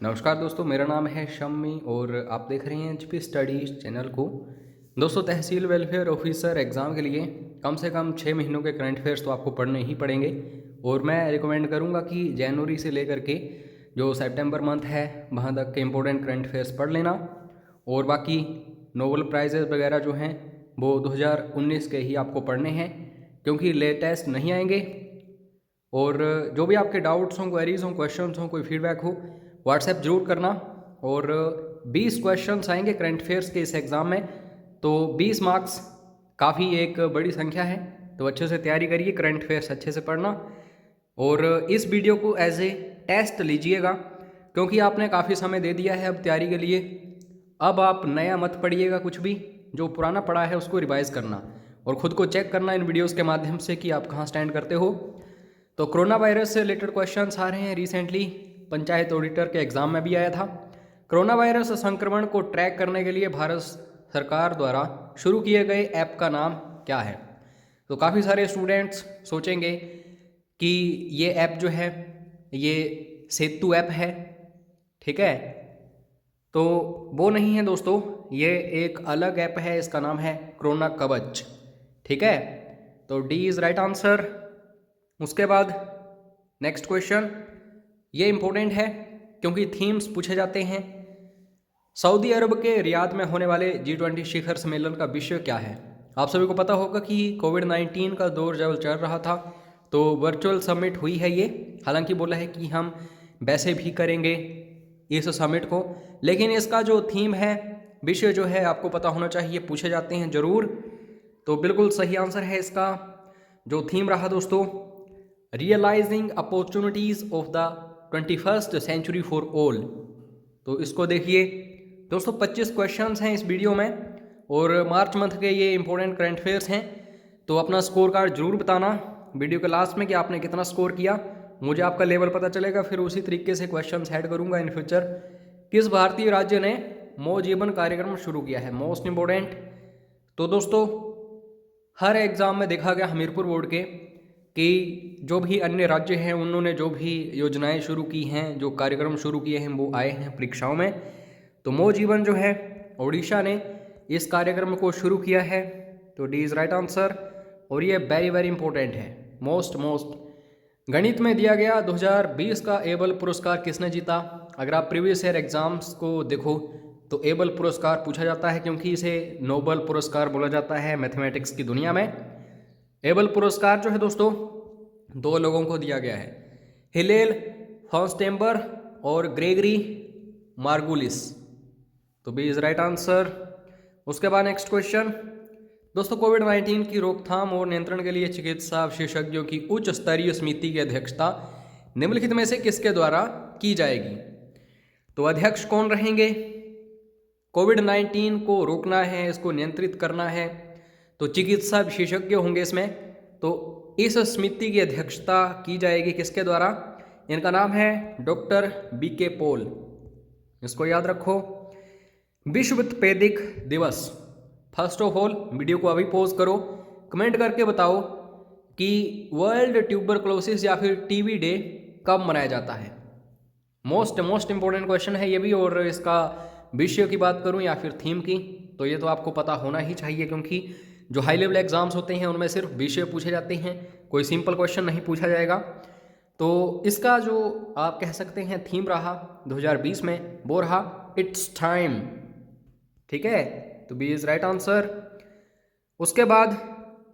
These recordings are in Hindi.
नमस्कार दोस्तों, मेरा नाम है शम्मी और आप देख रहे हैं एचपी स्टडीज चैनल को। दोस्तों, तहसील वेलफेयर ऑफिसर एग्ज़ाम के लिए कम से कम 6 महीनों के करंट अफेयर्स तो आपको पढ़ने ही पड़ेंगे। और मैं रिकमेंड करूंगा कि जनवरी से लेकर के जो सितंबर मंथ है वहाँ तक के इम्पोर्टेंट करंट अफेयर्स पढ़ लेना। और बाकी नोबेल प्राइजेज़ वगैरह जो हैं वो 2019 के ही आपको पढ़ने हैं, क्योंकि लेटेस्ट नहीं आएंगे। और जो भी आपके डाउट्स हों, क्वेरीज हों, क्वेश्चंस हों, कोई फीडबैक हो, व्हाट्सएप जरूर करना। और 20 क्वेश्चंस आएंगे करंट अफेयर्स के इस एग्ज़ाम में, तो 20 मार्क्स काफ़ी एक बड़ी संख्या है। तो अच्छे से तैयारी करिए, करंट अफेयर्स अच्छे से पढ़ना और इस वीडियो को एज ए टेस्ट लीजिएगा, क्योंकि आपने काफ़ी समय दे दिया है अब तैयारी के लिए। अब आप नया मत पढ़िएगा, कुछ भी जो पुराना पढ़ा है उसको रिवाइज़ करना और ख़ुद को चेक करना इन वीडियोज़ के माध्यम से कि आप कहाँ स्टैंड करते हो। तो कोरोना वायरस से रिलेटेड क्वेश्चंस आ रहे हैं। रिसेंटली पंचायत ऑडिटर के एग्ज़ाम में भी आया था। कोरोना वायरस संक्रमण को ट्रैक करने के लिए भारत सरकार द्वारा शुरू किए गए ऐप का नाम क्या है? तो काफ़ी सारे स्टूडेंट्स सोचेंगे कि ये ऐप जो है ये सेतु ऐप है, ठीक है? तो वो नहीं है दोस्तों, ये एक अलग ऐप है, इसका नाम है कोरोना कवच, ठीक है? तो डी इज़ राइट आंसर। उसके बाद नेक्स्ट क्वेश्चन, ये इंपॉर्टेंट है क्योंकि थीम्स पूछे जाते हैं। सऊदी अरब के रियाद में होने वाले G20 शिखर सम्मेलन का विषय क्या है? आप सभी को पता होगा कि कोविड-19 का दौर जब चल रहा था तो वर्चुअल समिट हुई है ये। हालांकि बोला है कि हम वैसे भी करेंगे इस समिट को, लेकिन इसका जो थीम है, विषय जो है, आपको पता होना चाहिए, पूछे जाते हैं ज़रूर। तो बिल्कुल सही आंसर है इसका। जो थीम रहा दोस्तों, realising opportunities of the 21st century for all. तो इसको देखिए दोस्तों, 25 क्वेश्चंस हैं इस वीडियो में और मार्च मंथ के ये इंपॉर्टेंट करंट अफेयर्स हैं। तो अपना स्कोर कार्ड जरूर बताना वीडियो के लास्ट में कि आपने कितना स्कोर किया, मुझे आपका लेवल पता चलेगा। फिर उसी तरीके से क्वेश्चंस ऐड करूंगा इन फ्यूचर। किस भारतीय राज्य ने मो जीवन कार्यक्रम शुरू किया है? Most important. तो दोस्तों, हर एग्ज़ाम में देखा गया हमीरपुर बोर्ड के कि जो भी अन्य राज्य हैं उन्होंने जो भी योजनाएं शुरू की हैं, जो कार्यक्रम शुरू किए हैं, वो आए हैं परीक्षाओं में। तो मो जीवन जो है ओडिशा ने इस कार्यक्रम को शुरू किया है। तो डी इज़ राइट आंसर। और ये वेरी वेरी इंपॉर्टेंट है, मोस्ट। गणित में दिया गया 2020 का एबल पुरस्कार किसने जीता? अगर आप प्रीवियस ईयर एग्जाम्स को देखो तो एबल पुरस्कार पूछा जाता है, क्योंकि इसे नोबेल पुरस्कार बोला जाता है मैथमेटिक्स की दुनिया में। एबल पुरस्कार जो है दोस्तों 2 लोगों को दिया गया है, हिलेल फॉन्स्टेम्बर और ग्रेगरी मार्गुलिस। तो बी इज़ राइट आंसर। उसके बाद नेक्स्ट क्वेश्चन दोस्तों, कोविड-19 की रोकथाम और नियंत्रण के लिए चिकित्सा विशेषज्ञों की उच्च स्तरीय समिति की अध्यक्षता निम्नलिखित में से किसके द्वारा की जाएगी? तो अध्यक्ष कौन रहेंगे? कोविड-19 को रोकना है, इसको नियंत्रित करना है, तो चिकित्सा विशेषज्ञ होंगे इसमें। तो इस समिति की अध्यक्षता की जाएगी किसके द्वारा? इनका नाम है डॉक्टर BK पॉल। इसको याद रखो। विश्व तपेदिक दिवस, फर्स्ट ऑफ ऑल वीडियो को अभी पॉज करो, कमेंट करके बताओ कि वर्ल्ड ट्यूबरक्लोसिस या फिर TB डे कब मनाया जाता है? मोस्ट इंपॉर्टेंट क्वेश्चन है ये भी। और इसका विषय की बात करूं या फिर थीम की, तो ये तो आपको पता होना ही चाहिए, क्योंकि जो हाई लेवल एग्जाम्स होते हैं उनमें सिर्फ विषय पूछे जाते हैं, कोई सिंपल क्वेश्चन नहीं पूछा जाएगा। तो इसका जो आप कह सकते हैं थीम रहा 2020 में, वो रहा इट्स टाइम, ठीक है? तो बी इज़ राइट आंसर। उसके बाद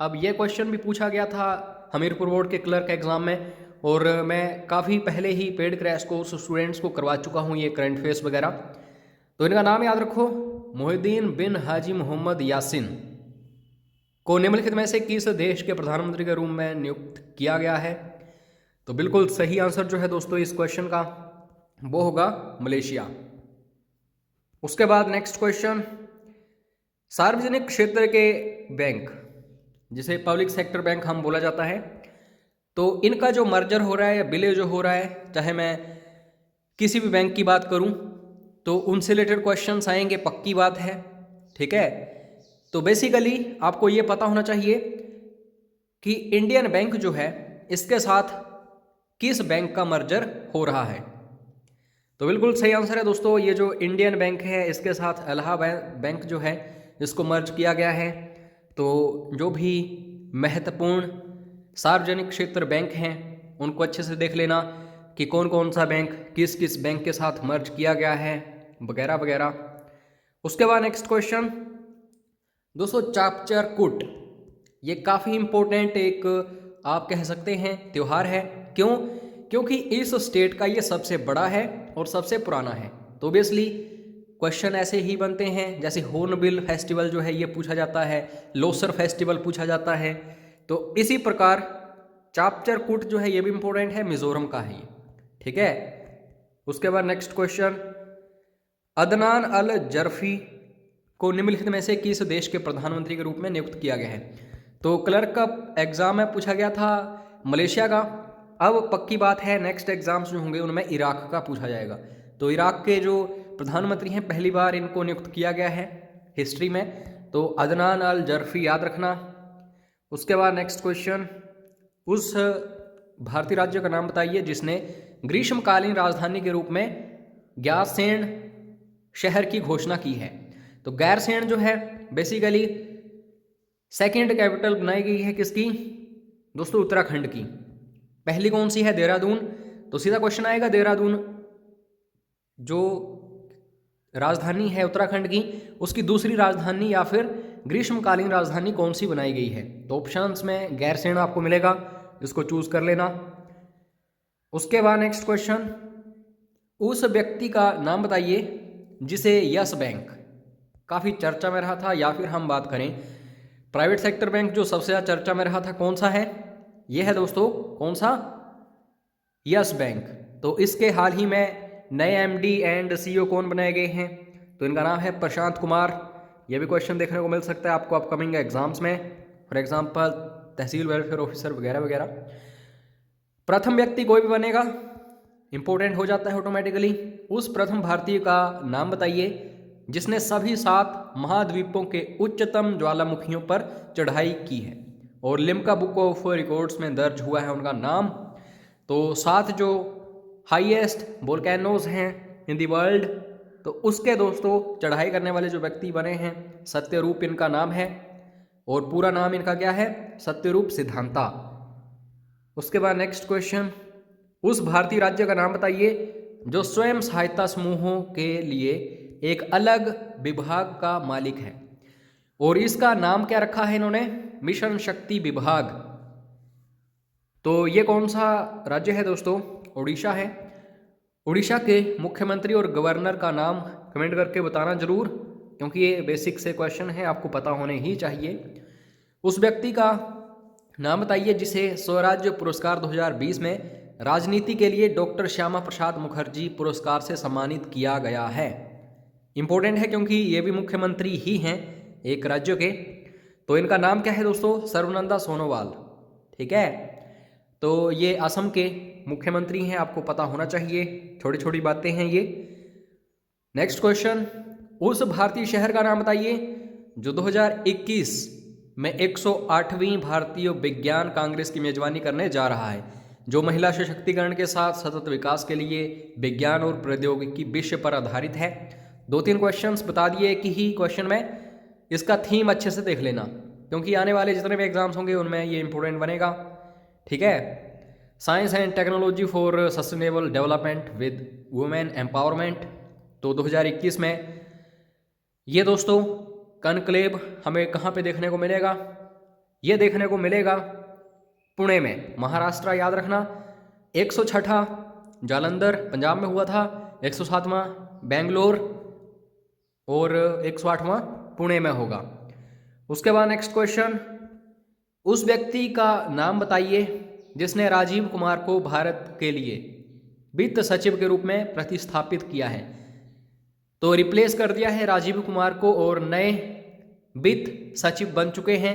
अब ये क्वेश्चन भी पूछा गया था हमीरपुर बोर्ड के क्लर्क एग्जाम में, और मैं काफ़ी पहले ही पेड क्रैश कोर्स स्टूडेंट्स को करवा चुका हूँ ये करंट अफेयर्स वगैरह। तो इनका नाम याद रखो, मोहिद्दीन बिन हाजी मोहम्मद यासिन को निम्नलिखित में से किस देश के प्रधानमंत्री के रूप में नियुक्त किया गया है? तो बिल्कुल सही आंसर जो है दोस्तों इस क्वेश्चन का वो होगा मलेशिया। उसके बाद नेक्स्ट क्वेश्चन, सार्वजनिक क्षेत्र के बैंक, जिसे पब्लिक सेक्टर बैंक हम बोला जाता है, तो इनका जो मर्जर हो रहा है या विलय जो हो रहा है, चाहे मैं किसी भी बैंक की बात करूं तो उनसे रिलेटेड क्वेश्चंस आएंगे, पक्की बात है, ठीक है? तो बेसिकली आपको ये पता होना चाहिए कि इंडियन बैंक जो है इसके साथ किस बैंक का मर्जर हो रहा है। तो बिल्कुल सही आंसर है दोस्तों। ये जो इंडियन बैंक है इसके साथ इलाहाबाद बैंक जो है इसको मर्ज किया गया है। तो जो भी महत्वपूर्ण सार्वजनिक क्षेत्र बैंक हैं उनको अच्छे से देख लेना कि कौन कौन सा बैंक किस किस बैंक के साथ मर्ज किया गया है वगैरह वगैरह। उसके बाद नेक्स्ट क्वेश्चन दोस्तों, चापचर कूट ये काफ़ी इम्पोर्टेंट एक आप कह सकते हैं त्यौहार है। क्यों? क्योंकि इस स्टेट का ये सबसे बड़ा है और सबसे पुराना है। तो ऑब्वियसली क्वेश्चन ऐसे ही बनते हैं, जैसे हॉर्नबिल फेस्टिवल जो है ये पूछा जाता है, लोसर फेस्टिवल पूछा जाता है। तो इसी प्रकार चापचर कूट जो है ये भी इंपॉर्टेंट है, मिजोरम का है ये, ठीक है। उसके बाद नेक्स्ट क्वेश्चन, अदनान अल जरफी को निम्नलिखित में से किस देश के प्रधानमंत्री के रूप में नियुक्त किया गया है? तो क्लर्क का एग्जाम में पूछा गया था मलेशिया का। अब पक्की बात है नेक्स्ट एग्जाम्स जो होंगे उनमें इराक का पूछा जाएगा। तो इराक के जो प्रधानमंत्री हैं पहली बार इनको नियुक्त किया गया है हिस्ट्री में। तो अदनान अल जरफी याद रखना। उसके बाद नेक्स्ट क्वेश्चन, उस भारतीय राज्य का नाम बताइए जिसने ग्रीष्मकालीन राजधानी के रूप में ग्यारसेन शहर की घोषणा की है। तो गैरसेन जो है बेसिकली सेकेंड कैपिटल बनाई गई है किसकी दोस्तों? उत्तराखंड की। पहली कौन सी है? देहरादून। तो सीधा क्वेश्चन आएगा देहरादून जो राजधानी है उत्तराखंड की उसकी दूसरी राजधानी या फिर ग्रीष्मकालीन राजधानी कौन सी बनाई गई है? तो ऑप्शंस में गैरसेन आपको मिलेगा, इसको चूज कर लेना। उसके बाद नेक्स्ट क्वेश्चन, उस व्यक्ति का नाम बताइए जिसे यस बैंक काफ़ी चर्चा में रहा था, या फिर हम बात करें प्राइवेट सेक्टर बैंक जो सबसे ज़्यादा चर्चा में रहा था, कौन सा है? यह है दोस्तों कौन सा? Yes bank. तो इसके हाल ही में नए एमडी एंड सीईओ कौन बनाए गए हैं? तो इनका नाम है प्रशांत कुमार। यह भी क्वेश्चन देखने को मिल सकता है आपको अपकमिंग एग्जाम्स में, for example tehsil welfare officer वगैरह वगैरह। प्रथम व्यक्ति कोई भी बनेगा इंपॉर्टेंट हो जाता है ऑटोमेटिकली। उस प्रथम भारतीय का नाम बताइए जिसने सभी 7 महाद्वीपों के उच्चतम ज्वालामुखियों पर चढ़ाई की है और लिम्का बुक ऑफ रिकॉर्ड्स में दर्ज हुआ है उनका नाम। तो 7 जो हाईएस्ट वोल्केनोज हैं इन दी वर्ल्ड, तो उसके दोस्तों चढ़ाई करने वाले जो व्यक्ति बने हैं सत्यरूप इनका नाम है, और पूरा नाम इनका क्या है? सत्यरूप सिद्धांता। उसके बाद नेक्स्ट क्वेश्चन, उस भारतीय राज्य का नाम बताइए जो स्वयं सहायता समूहों के लिए एक अलग विभाग का मालिक है, और इसका नाम क्या रखा है इन्होंने? मिशन शक्ति विभाग। तो ये कौन सा राज्य है दोस्तों? उड़ीसा है। उड़ीसा के मुख्यमंत्री और गवर्नर का नाम कमेंट करके बताना जरूर, क्योंकि ये बेसिक से क्वेश्चन है, आपको पता होने ही चाहिए। उस व्यक्ति का नाम बताइए जिसे स्वराज्य पुरस्कार 2020 में राजनीति के लिए डॉक्टर श्यामा प्रसाद मुखर्जी पुरस्कार से सम्मानित किया गया है। इंपॉर्टेंट है क्योंकि ये भी मुख्यमंत्री ही हैं एक राज्य के। तो इनका नाम क्या है दोस्तों? सर्बानंद सोनोवाल, ठीक है। तो ये असम के मुख्यमंत्री हैं, आपको पता होना चाहिए, छोटी छोटी बातें हैं ये। नेक्स्ट क्वेश्चन, उस भारतीय शहर का नाम बताइए जो 2021 में 108वीं भारतीय विज्ञान कांग्रेस की मेजबानी करने जा रहा है, जो महिला सशक्तिकरण के साथ सतत विकास के लिए विज्ञान और प्रौद्योगिकी विषय पर आधारित है। 2-3 क्वेश्चंस बता दिए कि ही क्वेश्चन में, इसका थीम अच्छे से देख लेना क्योंकि आने वाले जितने भी एग्जाम्स होंगे उनमें ये इंपॉर्टेंट बनेगा, ठीक है। Science and technology for sustainable development with women empowerment. तो 2021 में ये दोस्तों कनक्लेव हमें कहाँ पे देखने को मिलेगा? ये देखने को मिलेगा पुणे में, महाराष्ट्र याद रखना। 106वां जालंधर पंजाब में हुआ था, 107वां बेंगलोर और 108वां पुणे में होगा। उसके बाद नेक्स्ट क्वेश्चन, उस व्यक्ति का नाम बताइए जिसने राजीव कुमार को भारत के लिए वित्त सचिव के रूप में प्रतिस्थापित किया है। तो रिप्लेस कर दिया है राजीव कुमार को और नए वित्त सचिव बन चुके हैं।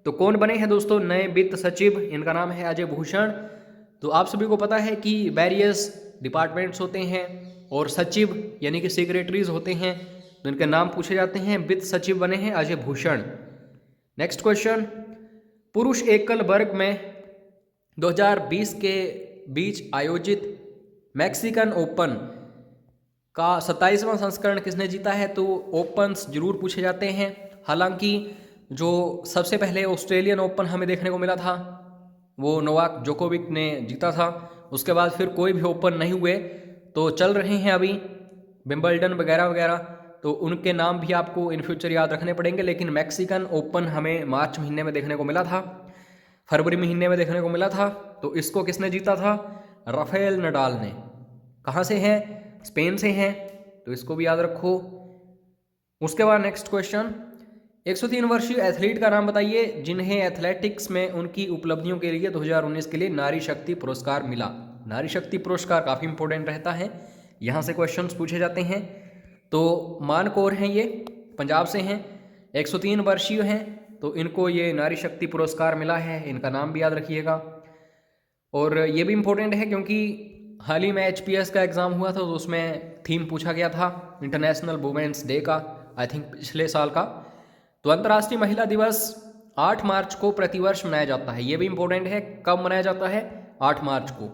तो कौन बने हैं दोस्तों नए वित्त सचिव? इनका नाम है अजय भूषण। तो आप सभी को पता है कि वेरियस डिपार्टमेंट्स होते हैं और सचिव यानी कि सेक्रेटरीज होते हैं, तो इनके नाम पूछे जाते हैं। वित्त सचिव बने हैं अजय भूषण। नेक्स्ट क्वेश्चन, पुरुष एकल वर्ग में 2020 के बीच आयोजित मैक्सिकन ओपन का 27वां संस्करण किसने जीता है, तो ओपन्स जरूर पूछे जाते हैं। हालांकि जो सबसे पहले ऑस्ट्रेलियन ओपन हमें देखने को मिला था वो नोवाक जोकोविक ने जीता था। उसके बाद फिर कोई भी ओपन नहीं हुए, तो चल रहे हैं अभी विंबलडन वगैरह वगैरह, तो उनके नाम भी आपको इन फ्यूचर याद रखने पड़ेंगे। लेकिन मैक्सिकन ओपन हमें मार्च महीने में देखने को मिला था, फरवरी महीने में देखने को मिला था, तो इसको किसने जीता था, राफेल नडाल ने। कहाँ से हैं, स्पेन से हैं, तो इसको भी याद रखो। उसके बाद नेक्स्ट क्वेश्चन, 103 वर्षीय एथलीट का नाम बताइए जिन्हें एथलेटिक्स में उनकी उपलब्धियों के लिए 2019 के लिए नारी शक्ति पुरस्कार मिला। नारी शक्ति पुरस्कार काफ़ी इंपॉर्टेंट रहता है, यहाँ से क्वेश्चंस पूछे जाते हैं। तो मान कौर हैं, ये पंजाब से हैं, 103 वर्षीय हैं, तो इनको ये नारी शक्ति पुरस्कार मिला है, इनका नाम भी याद रखिएगा। और ये भी इम्पोर्टेंट है क्योंकि हाल ही में HPS का एग्ज़ाम हुआ था, तो उसमें थीम पूछा गया था इंटरनेशनल वुमेंस डे का, आई थिंक पिछले साल का। तो अंतर्राष्ट्रीय महिला दिवस 8 मार्च को प्रतिवर्ष मनाया जाता है। ये भी इम्पोर्टेंट है, कब मनाया जाता है, 8 मार्च को।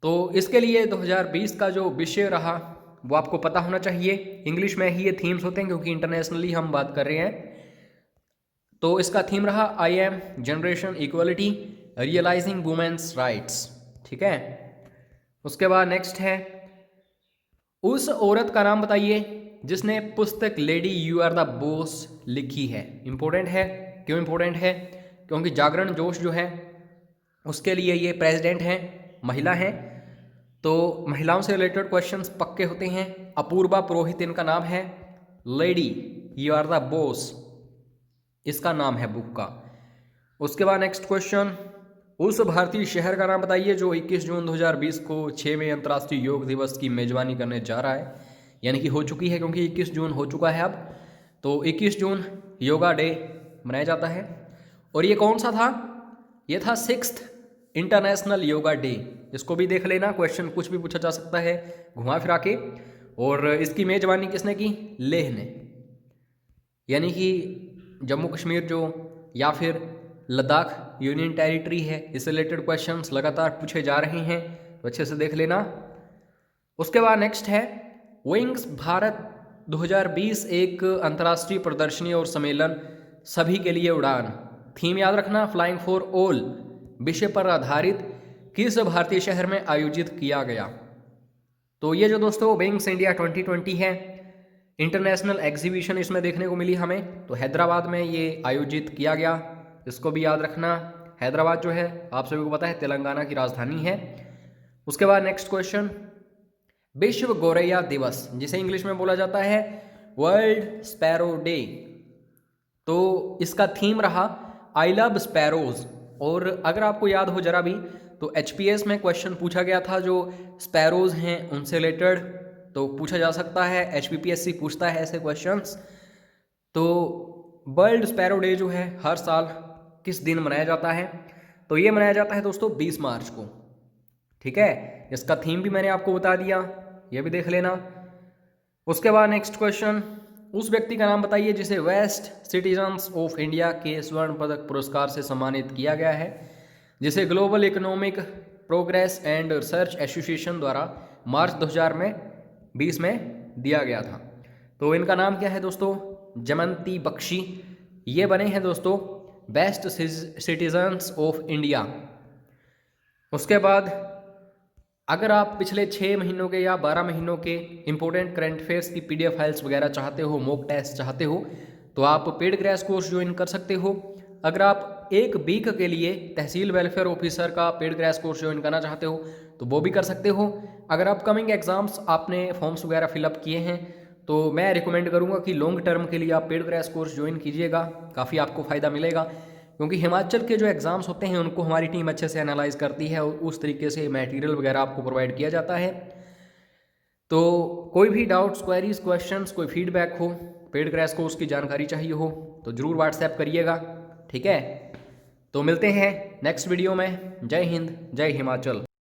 तो इसके लिए 2020 का जो विषय रहा वो आपको पता होना चाहिए। इंग्लिश में ही ये थीम्स होते हैं क्योंकि इंटरनेशनली हम बात कर रहे हैं। तो इसका थीम रहा I am generation equality realising women's rights, ठीक है। उसके बाद नेक्स्ट है, उस औरत का नाम बताइए जिसने पुस्तक lady you are the boss लिखी है। इंपॉर्टेंट है, क्यों इंपॉर्टेंट है, क्योंकि जागरण जोश जो है उसके लिए ये प्रेसिडेंट हैं, महिला हैं, तो महिलाओं से रिलेटेड क्वेश्चंस पक्के होते हैं। अपूर्वा पुरोहित इनका नाम है, lady you are the boss इसका नाम है बुक का। उसके बाद नेक्स्ट क्वेश्चन, उस भारतीय शहर का नाम बताइए जो 21 जून 2020 को 6वें अंतर्राष्ट्रीय योग दिवस की मेजबानी करने जा रहा है, यानी कि हो चुकी है क्योंकि 21 जून हो चुका है अब। तो 21 जून योगा डे मनाया जाता है। और ये कौन सा था, ये था 6th इंटरनेशनल योगा डे। इसको भी देख लेना, क्वेश्चन कुछ भी पूछा जा सकता है घुमा फिरा के। और इसकी मेजबानी किसने की, लेह ने, यानी कि जम्मू कश्मीर जो या फिर लद्दाख यूनियन टेरिटरी है, इससे रिलेटेड क्वेश्चंस लगातार पूछे जा रहे हैं, तो अच्छे से देख लेना। उसके बाद नेक्स्ट है, विंग्स भारत 2020 एक अंतर्राष्ट्रीय प्रदर्शनी और सम्मेलन, सभी के लिए उड़ान। थीम याद रखना, फ्लाइंग फॉर ऑल विषय पर आधारित किस भारतीय शहर में आयोजित किया गया। तो ये जो दोस्तों विंग्स इंडिया 2020 है, इंटरनेशनल एग्जीबिशन इसमें देखने को मिली हमें, तो हैदराबाद में ये आयोजित किया गया, इसको भी याद रखना। हैदराबाद जो है आप सभी को पता है तेलंगाना की राजधानी है। उसके बाद नेक्स्ट क्वेश्चन, विश्व गौरैया दिवस जिसे इंग्लिश में बोला जाता है वर्ल्ड स्पैरो डे, तो इसका थीम रहा आई लव स्पैरोज। और अगर आपको याद हो जरा भी, तो HPS में क्वेश्चन पूछा गया था जो स्पैरोज हैं उनसे रिलेटेड, तो पूछा जा सकता है, HPPSC पूछता है ऐसे क्वेश्चंस। तो वर्ल्ड स्पैरो डे जो है हर साल किस दिन मनाया जाता है, तो ये मनाया जाता है दोस्तों 20 मार्च को, ठीक है। इसका थीम भी मैंने आपको बता दिया, ये भी देख लेना। उसके बाद नेक्स्ट क्वेश्चन, उस व्यक्ति का नाम बताइए जिसे वेस्ट सिटीजन्स ऑफ इंडिया के स्वर्ण पदक पुरस्कार से सम्मानित किया गया है, जिसे global economic progress and research association द्वारा मार्च 2020 में दिया गया था। तो इनका नाम क्या है दोस्तों, जमंती बख्शी। ये बने हैं दोस्तों बेस्ट सिटीजन्स ऑफ इंडिया। उसके बाद अगर आप पिछले 6 महीनों के या 12 महीनों के इंपॉर्टेंट करंट अफेयर्स की PDF फाइल्स वगैरह चाहते हो, मॉक टेस्ट चाहते हो, तो आप पेड क्रैश कोर्स ज्वाइन कर सकते हो। अगर आप 1 वीक के लिए तहसील वेलफेयर ऑफिसर का पेड क्रैश कोर्स ज्वाइन करना चाहते हो तो वो भी कर सकते हो। अगर अपकमिंग एग्जाम्स आपने फॉर्म्स वगैरह फिलअप किए हैं तो मैं रिकमेंड करूंगा कि लॉन्ग टर्म के लिए आप पेड क्रैश कोर्स ज्वाइन कीजिएगा, काफ़ी आपको फ़ायदा मिलेगा। क्योंकि हिमाचल के जो एग्ज़ाम्स होते हैं उनको हमारी टीम अच्छे से एनालाइज करती है और उस तरीके से मटेरियल वगैरह आपको प्रोवाइड किया जाता है। तो कोई भी डाउट्स, क्वेरीज, क्वेश्चंस, कोई फीडबैक हो, पेड क्रैश कोर्स की जानकारी चाहिए हो तो ज़रूर व्हाट्सएप करिएगा, ठीक है। तो मिलते हैं नेक्स्ट वीडियो में। जय हिंद, जय हिमाचल।